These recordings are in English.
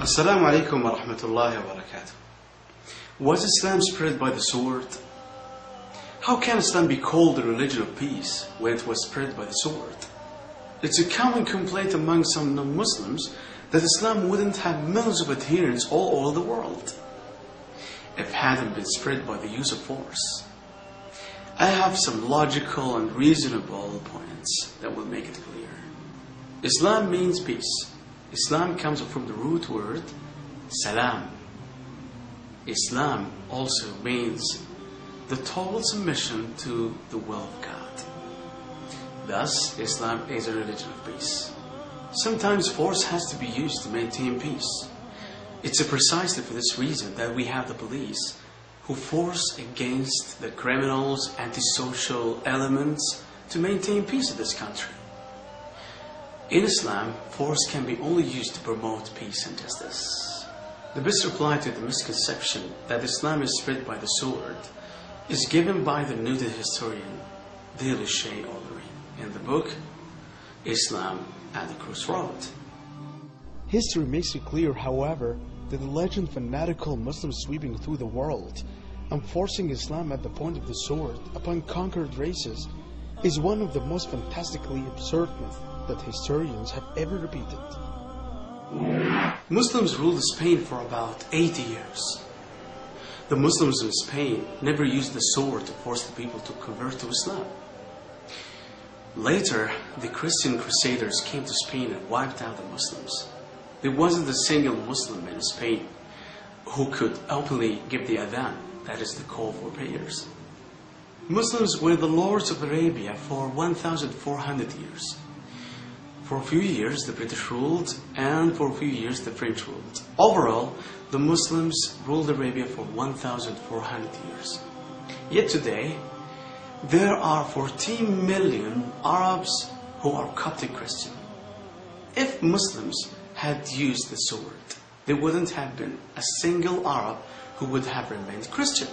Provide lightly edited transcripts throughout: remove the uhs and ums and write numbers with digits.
Assalamu alaikum wa rahmatullahi wa barakatuh. Was Islam spread by the sword? How can Islam be called the religion of peace when it was spread by the sword? It's a common complaint among some non-Muslims that Islam wouldn't have millions of adherents all over the world if it hadn't been spread by the use of force. I have some logical and reasonable points that will make it clear. Islam means peace. Islam comes from the root word salam. Islam also means the total submission to the will of God. Thus, Islam is a religion of peace. Sometimes force has to be used to maintain peace. It's precisely for this reason that we have the police who force against the criminals, antisocial elements to maintain peace in this country. In Islam, force can be only used to promote peace and justice. The best reply to the misconception that Islam is spread by the sword is given by the noted historian Daily Shay in the book Islam at the Crossroad. History makes it clear, however, that the legend fanatical Muslims sweeping through the world and forcing Islam at the point of the sword upon conquered races is one of the most fantastically absurd myths that historians have ever repeated. Muslims ruled Spain for about 80 years. The Muslims in Spain never used the sword to force the people to convert to Islam. Later, the Christian Crusaders came to Spain and wiped out the Muslims. There wasn't a single Muslim in Spain who could openly give the adhan, that is the call for prayers. Muslims were the lords of Arabia for 1,400 years. For a few years the British ruled, and for a few years the French ruled. Overall, the Muslims ruled Arabia for 1,400 years. Yet today, there are 14 million Arabs who are Coptic Christian. If Muslims had used the sword, there wouldn't have been a single Arab who would have remained Christian.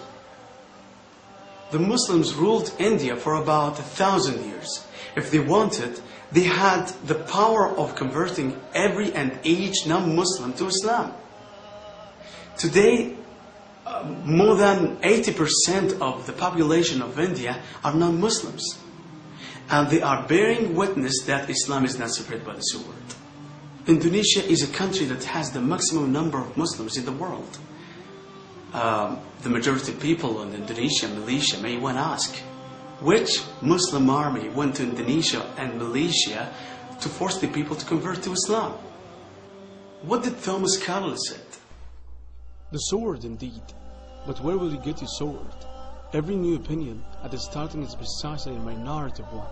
The Muslims ruled India for about 1,000 years. If they wanted, they had the power of converting every and each non-Muslim to Islam. Today, more than 80% of the population of India are non-Muslims. And they are bearing witness that Islam is not spread by the sword. Indonesia is a country that has the maximum number of Muslims in the world. The majority of people in Indonesia, Malaysia may want to ask, which Muslim army went to Indonesia and Malaysia to force the people to convert to Islam? What did Thomas Carlyle say? The sword, indeed. But where will you get your sword? Every new opinion at the starting is precisely a minority of one.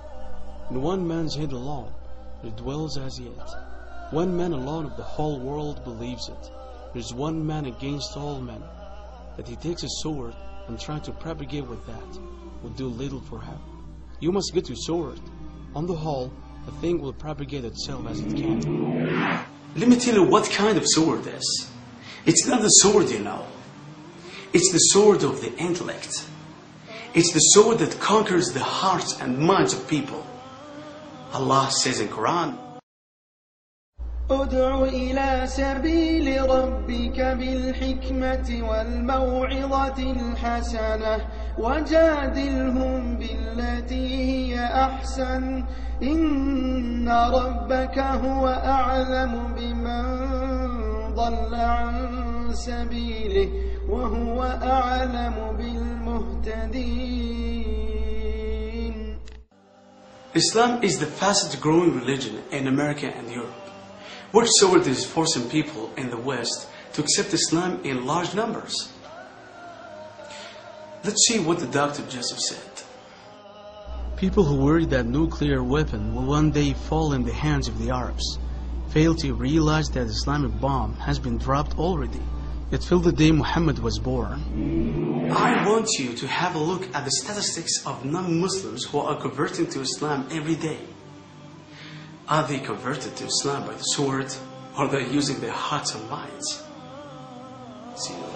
In one man's head alone, there dwells as yet. One man alone of the whole world believes it. There is one man against all men. That he takes a sword and tries to propagate with that will do little for him. You must get your sword. On the whole, the thing will propagate itself as it can. Let me tell you what kind of sword this is. It's not the sword you know. It's the sword of the intellect. It's the sword that conquers the hearts and minds of people. Allah says in Quran, ادع إلى سبيل ربك بالحكمة والموعظة الحسنة وجادلهم بالتي هي أحسن إن ربك هو أعلم بمن ضل عن سبيله وهو أعلم بالمهتدين. Islam is the fastest growing religion in America and Europe. Which sword is forcing people in the West to accept Islam in large numbers? Let's see what the Dr. Joseph said. People who worry that nuclear weapon will one day fall in the hands of the Arabs fail to realize that the Islamic bomb has been dropped already. It fell the day Muhammad was born. I want you to have a look at the statistics of non-Muslims who are converting to Islam every day. Are they converted to Islam by the sword, or are they using their hearts and minds? See you later.